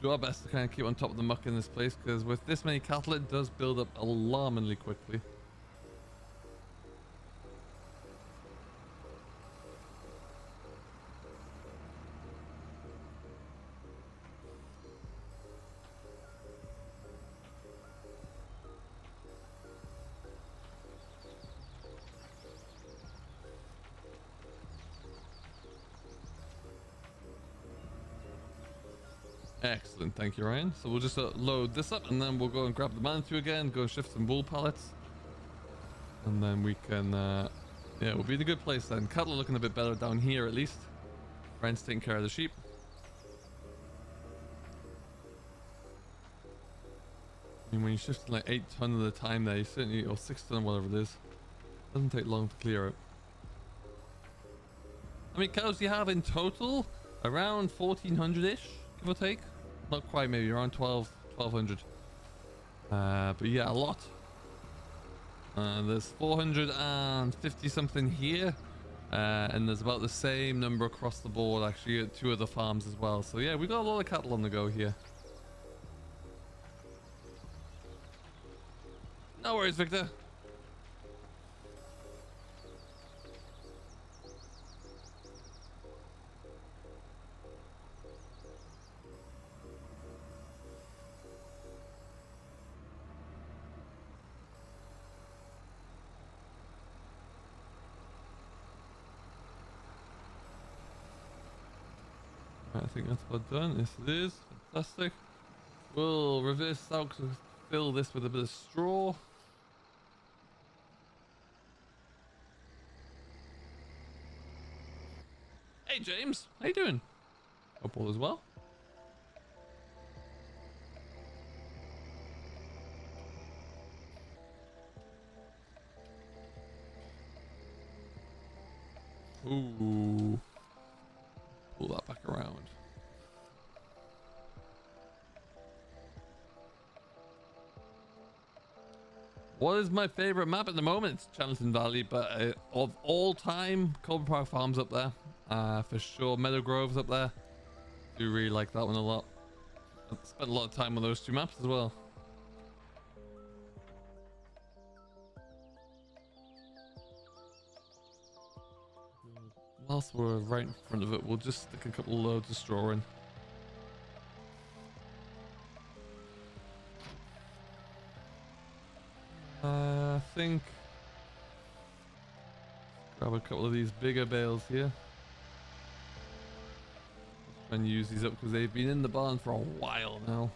do our best to kind of keep on top of the muck in this place, because with this many cattle, it does build up alarmingly quickly. Excellent, thank you, Ryan. So we'll just load this up, and then we'll go and grab the Man-2 again, go shift some wool pallets, and then we can, yeah, we'll be in a good place then. Cattle are looking a bit better down here at least. Ryan's taking care of the sheep. I mean, when you shift like 8 ton at a time there, you certainly, or 6 ton, whatever it is, doesn't take long to clear it. How many cows do you have in total? Around 1400-ish, give or take. Not quite, maybe around 1200. But yeah, a lot. There's 450 something here, and there's about the same number across the board actually at 2 other farms as well. So yeah, we got a lot of cattle on the go here. No worries, Victor. I think that's about done. Yes, it is. Fantastic. We'll reverse out to fill this with a bit of straw. Hey, James. How you doing? Hope all is well. Ooh. Pull that back around. What is my favorite map at the moment? It's Chellington Valley, but of all time, Cobra Park Farm's up there. For sure. Meadow Grove's up there. Do really like that one a lot. I've spent a lot of time on those 2 maps as well. Whilst we're right in front of it, we'll just stick a couple loads of straw in. I think grab a couple of these bigger bales here. Try and use these up because they've been in the barn for a while now.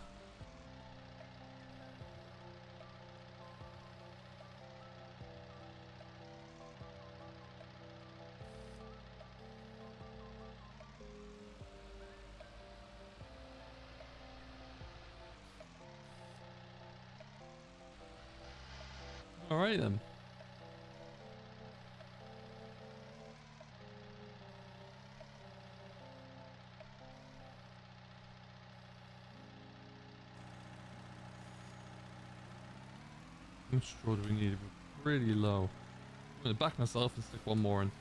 Alright then. How much straw do we need? We're really low. I'm going to back myself and stick one more in.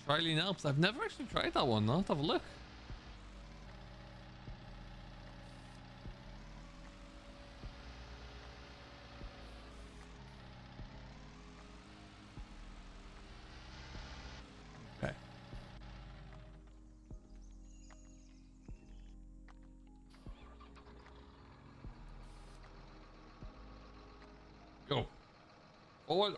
Trilene Alps. I've never actually tried that one. I'll have to have a look. Okay. Go. Forward.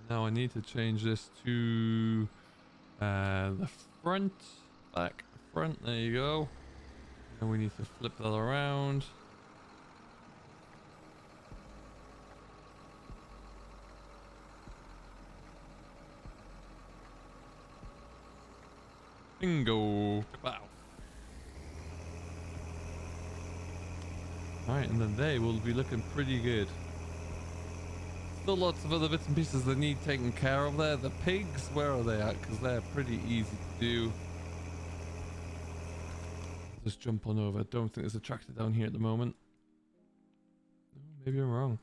Now I need to change this to the front, back, front. There you go. And we need to flip that around. Bingo. Kapow. All right, and then they will be looking pretty good. Still lots of other bits and pieces that need taking care of there. The pigs, where are they at? Because they're pretty easy to do. Just jump on over. Don't think there's a tractor down here at the moment. Maybe I'm wrong.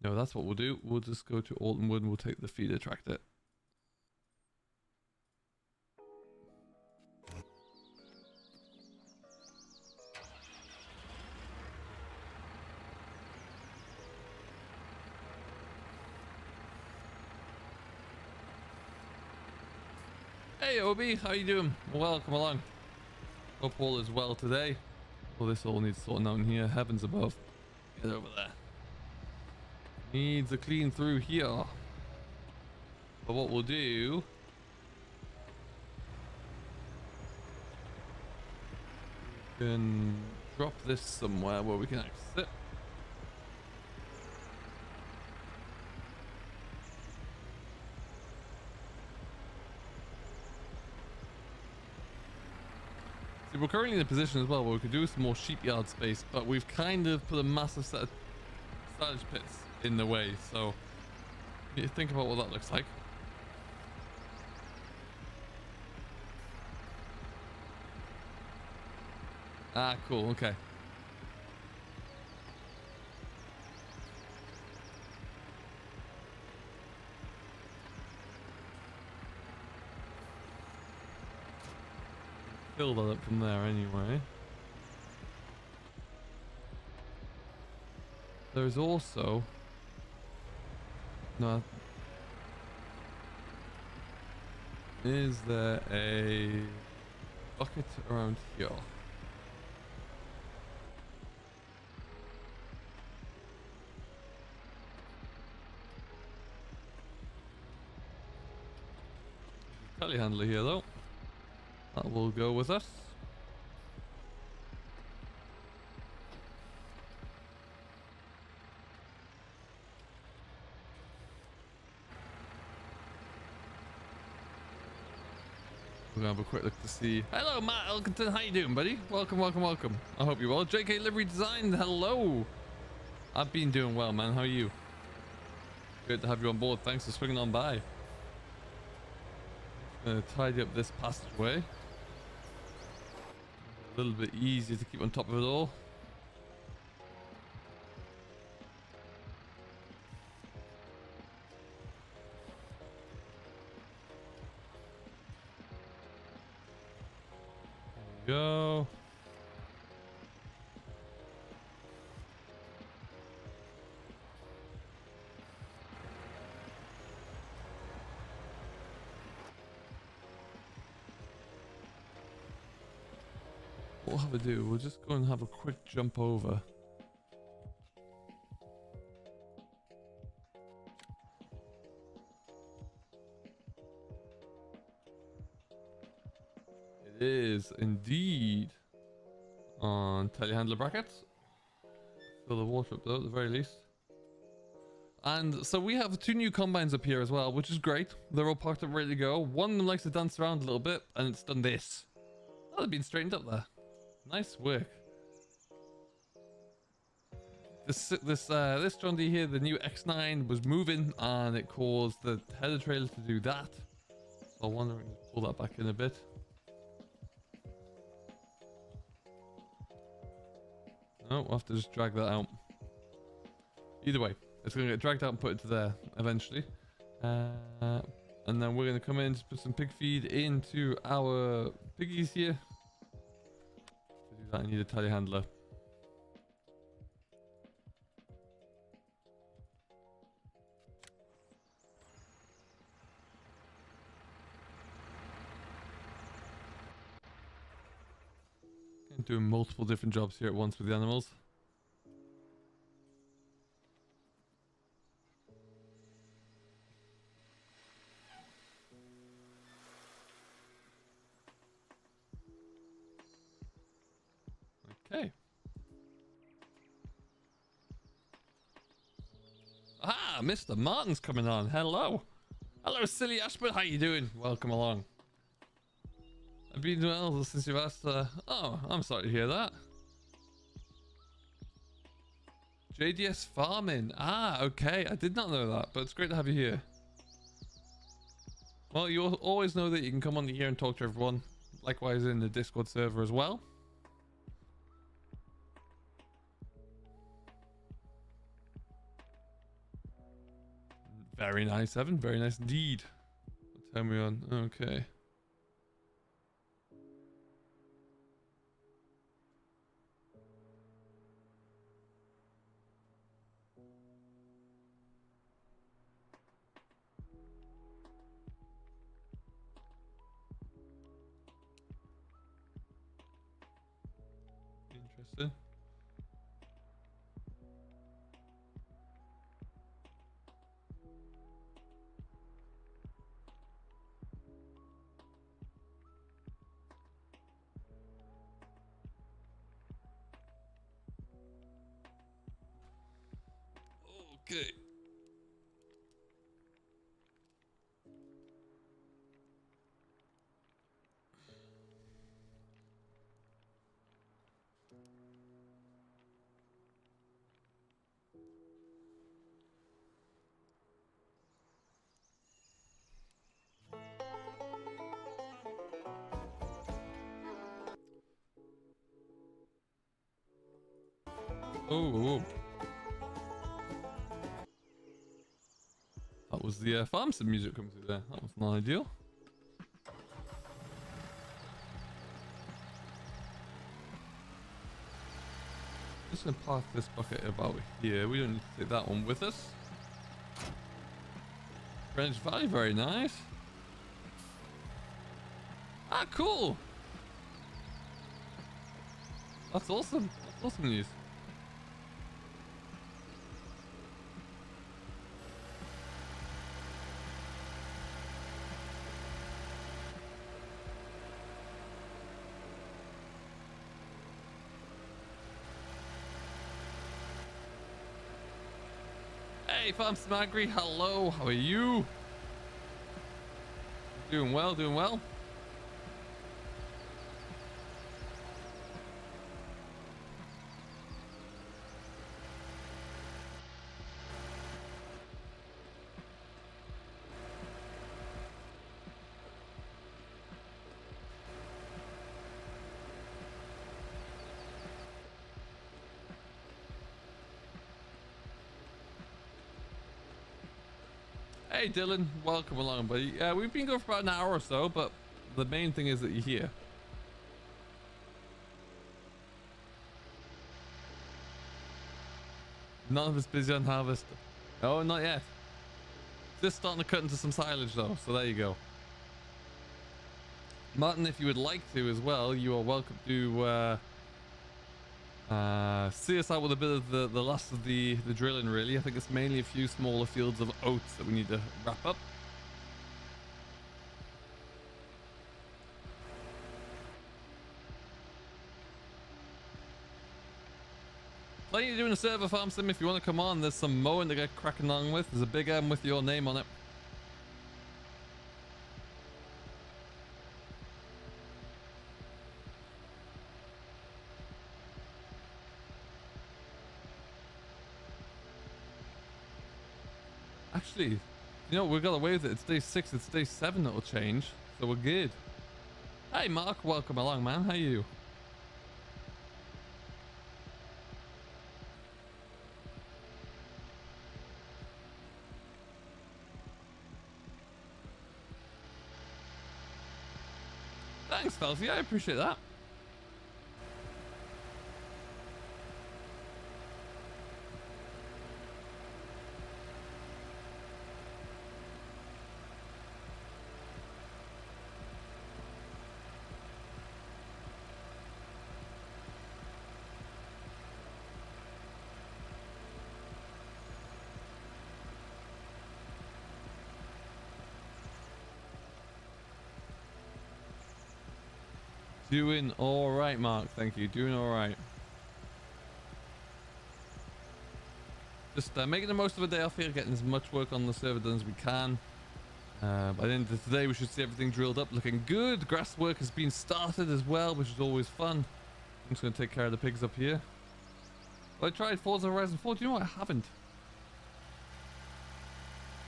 No, that's what we'll do. We'll just go to Altonwood and we'll take the feeder tractor. Hey Obi, how you doing? Welcome along. Hope all is well today. Well, this all needs sorting out in here. Heavens above. Get over there. Needs a clean through here. But what we'll do... we can drop this somewhere where we can access it. See, we're currently in a position as well where we could do some more sheep yard space, but we've kind of put a massive set of silage pits in the way, so you think about what that looks like. Ah, cool, okay. Fill that up from there anyway. There's also... no. Is there a bucket around here? Telehandler here though. That will go with us. We're gonna have a quick look to see. Hello, Matt Elkington. How you doing, buddy? Welcome, welcome, welcome. I hope you're well. JK Livery Design. Hello. I've been doing well, man. How are you? Good to have you on board. Thanks for swinging on by. Gonna tidy up this passageway. A little bit easier to keep on top of it all. There we go. What we'll have to do, we'll just go and have a quick jump over. It is indeed on telehandler brackets. Fill the water up though at the very least. And so we have 2 new combines up here as well, which is great. They're all parked up ready to go. One of them likes to dance around a little bit and it's done this. Oh, they've been straightened up there. Nice work. This John D here, the new X9 was moving and it caused the header trailer to do that. So I wonder if we can pull that back in a bit. No, we'll have to just drag that out. Either way, it's going to get dragged out and put into there eventually. And then we're going to come in to put some pig feed into our piggies here. To do that, I need a telehandler. Doing multiple different jobs here at once with the animals. Okay. Ah, Mr. Martin's coming on. Hello. Hello, Silly Ashford. How you doing? Welcome along. I've been well since you've asked. Oh, I'm sorry to hear that. JDS Farming. Ah, okay. I did not know that, but it's great to have you here. Well, you'll always know that you can come on here and talk to everyone. Likewise in the Discord server as well. Very nice, Evan. Very nice indeed. What time are we on? Okay. Interesting. Okay. Oh. That was the farm sim music coming through there. That was not ideal. Just gonna park this bucket about here. We don't need to take that one with us. Greenwich Valley, very nice. Ah, cool. That's awesome. That's awesome news. Hey, Farm Smagri, hello, how are you? Doing well, doing well. Hey Dylan, welcome along, buddy. We've been going for about an hour or so, but the main thing is that you're here. None of us busy on harvest. Oh, not yet. Just starting to cut into some silage though, so there you go. Martin, if you would like to as well, you are welcome to see us out with a bit of the last of the drilling really. I think it's mainly a few smaller fields of oats that we need to wrap up. Plenty to do in a server farm sim if you want to come on. There's some mowing to get cracking along with. There's a big M with your name on it. Actually, you know, we got away with it. It's day 6, it's day 7 that'll change. So we're good. Hey Mark, welcome along, man. How are you? Thanks, Felty. I appreciate that. Doing all right, Mark. Thank you. Doing all right. Just making the most of a day off here, getting as much work on the server done as we can. By the end of today, we should see everything drilled up, looking good. Grass work has been started as well, which is always fun. I'm just going to take care of the pigs up here. Well, I tried Forza Horizon 4. Do you know what? I haven't.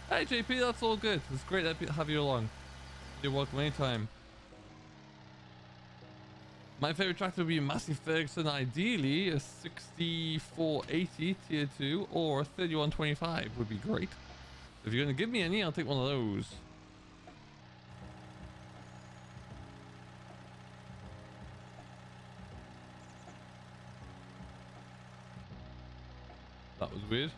Hey, JP, that's all good. It's great to have you along. You're welcome anytime. My favorite tractor would be a Massey Ferguson, ideally a 6480 tier 2 or a 3125 would be great. If you're going to give me any, I'll take one of those. That was weird.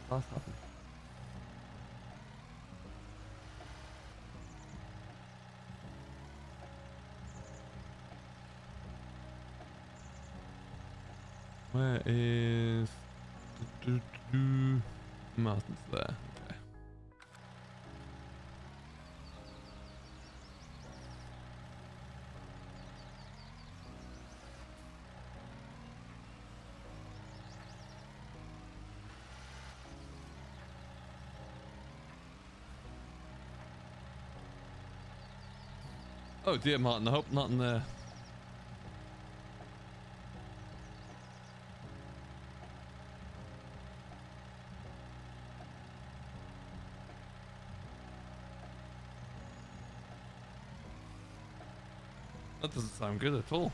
What's happened? Where is Martin's there? Okay. Oh dear, Martin, I hope not in there. That doesn't sound good at all.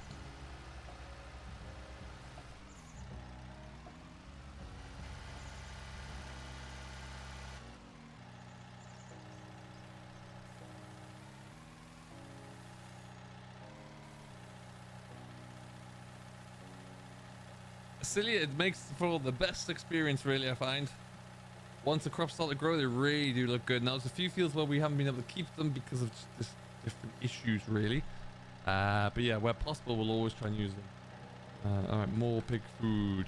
Silly, it makes for the best experience, really, I find. Once the crops start to grow, they really do look good. Now, there's a few fields where we haven't been able to keep them because of just different issues, really. But yeah, where possible, we'll always try and use them. All right, more pig food.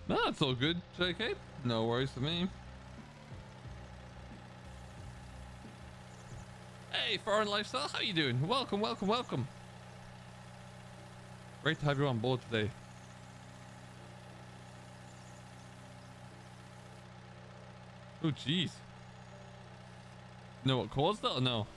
No, it's all good, JK. No worries for me. Hey, Foreign Lifestyle, how you doing? Welcome, welcome, welcome. Great to have you on board today. Oh, jeez. Know what caused that or no?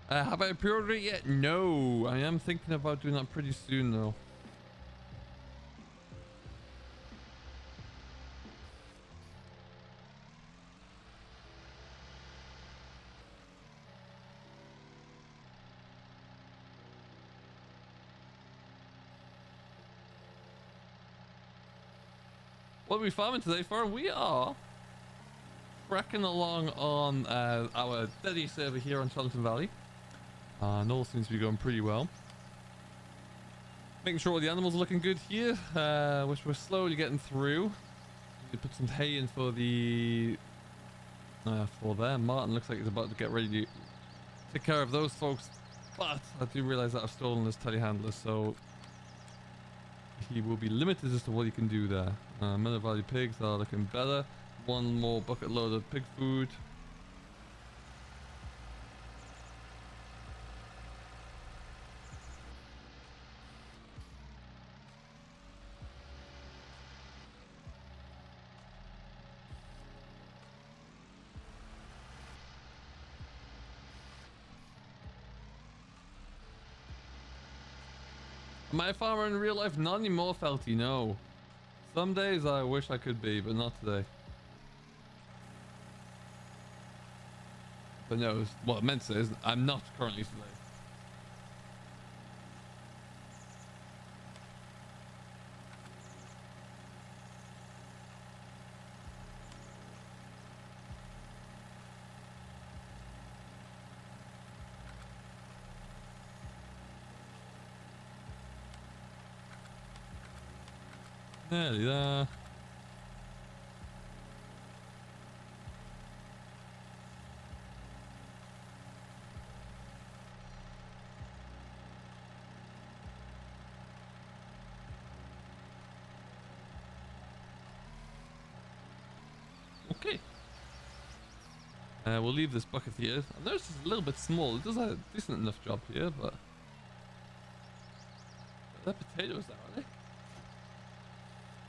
Have I pre-ordered it yet? No, I am thinking about doing that pretty soon though. What are we farming today for? We are cracking along on our steady server here on Chellington Valley. And all seems to be going pretty well. Making sure all the animals are looking good here, which we're slowly getting through. We put some hay in for the for there. Martin looks like he's about to get ready to take care of those folks, but I do realize that I've stolen his telehandler, so he will be limited as to what he can do there. Miller Valley pigs are looking better. One more bucket load of pig food. Am I a farmer in real life? Not anymore, Felty, no. Some days I wish I could be, but not today. But no, what I meant to say is I'm not currently today. Nearly there. Okay. We'll leave this bucket here. I noticed it's a little bit small. It does a decent enough job here, but... They're potatoes now, are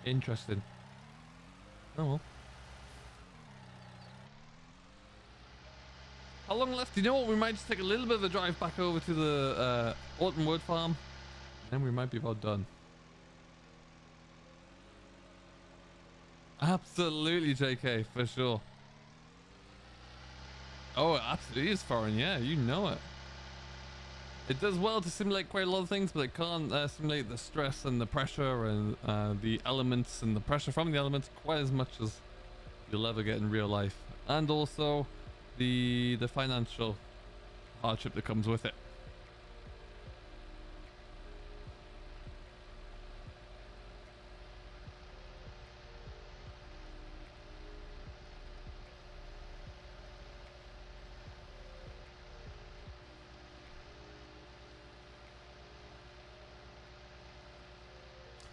they? Interesting. Oh well. How long left? You know what? We might just take a little bit of a drive back over to the Autumn Wood Farm. And we might be about done. Absolutely, JK, for sure. Oh, it absolutely is foreign, yeah, you know it. It does well to simulate quite a lot of things, but it can't simulate the stress and the pressure and the elements and the pressure from the elements quite as much as you'll ever get in real life. And also the financial hardship that comes with it.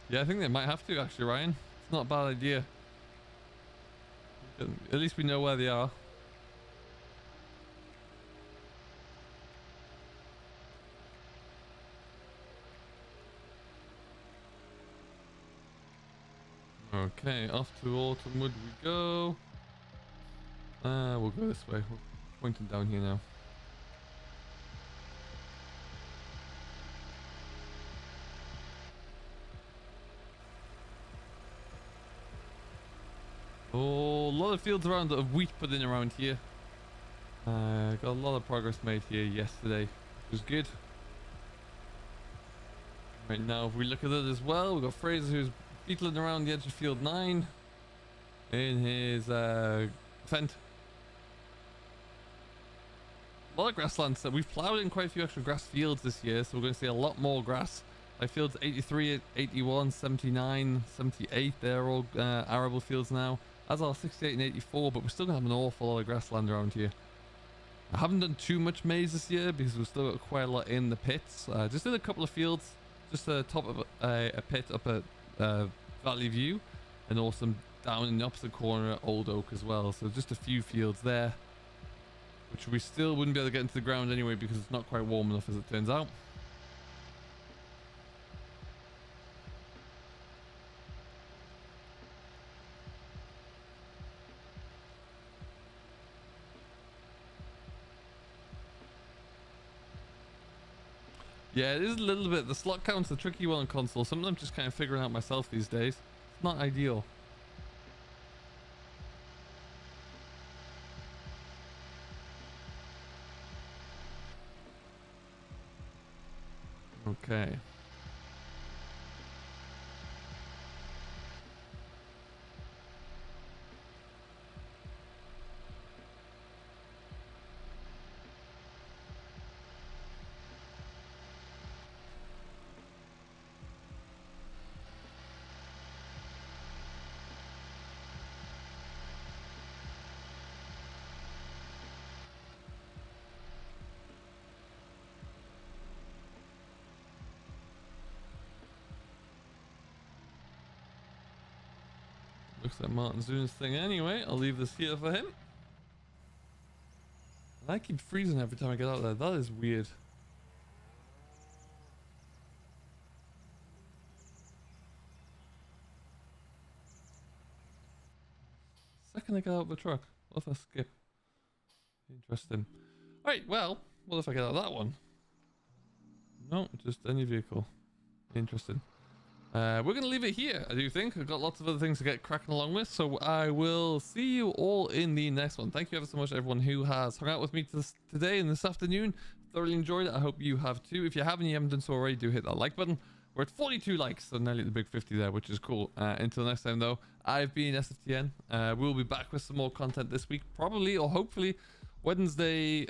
Yeah, I think they might have to actually, Ryan. It's not a bad idea. At least we know where they are. Okay, off to Autumnwood we go. We'll go this way. We're pointing down here now. Oh, a lot of fields around of wheat put in around here. Got a lot of progress made here yesterday, which was good. Right now, if we look at it as well, we've got Fraser who's beetling around the edge of field 9 in his fent. A lot of grasslands. So we've plowed in quite a few extra grass fields this year, so we're going to see a lot more grass. Like fields 83, 81, 79, 78, they're all arable fields now. As are 68 and 84, but we're still going to have an awful lot of grassland around here. I haven't done too much maize this year because we've still got quite a lot in the pits. Just did a couple of fields, just the top of a pit up at Valley View, and also down in the opposite corner at Old Oak as well. So just a few fields there, which we still wouldn't be able to get into the ground anyway because it's not quite warm enough as it turns out. Yeah, it is a little bit. The slot count's a tricky one on console. Some of them just kind of figuring out myself these days. It's not ideal. Okay. Looks like Martin's doing his thing anyway. I'll leave this here for him. And I keep freezing every time I get out there. That is weird. Second I get out of the truck. What if I skip? Interesting. Alright, well, what if I get out of that one? No, just any vehicle. Interesting. We're going to leave it here, I do think. I've got lots of other things to get cracking along with, so I will see you all in the next one. Thank you ever so much, everyone who has hung out with me today and this afternoon. Thoroughly enjoyed it. I hope you have too. If you haven't done so already, do hit that like button. We're at 42 likes, so nearly at the big 50 there, which is cool. Until next time, though, I've been SFTN. We'll be back with some more content this week, probably, or hopefully, Wednesday,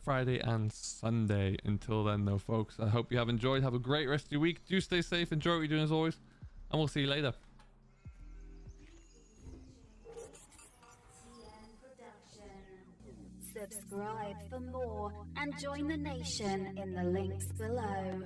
Friday, and Sunday. Until then, though, folks, I hope you have enjoyed. Have a great rest of your week. Do stay safe. Enjoy what you're doing as always. And we'll see you later. Subscribe for more and join the nation in the links below.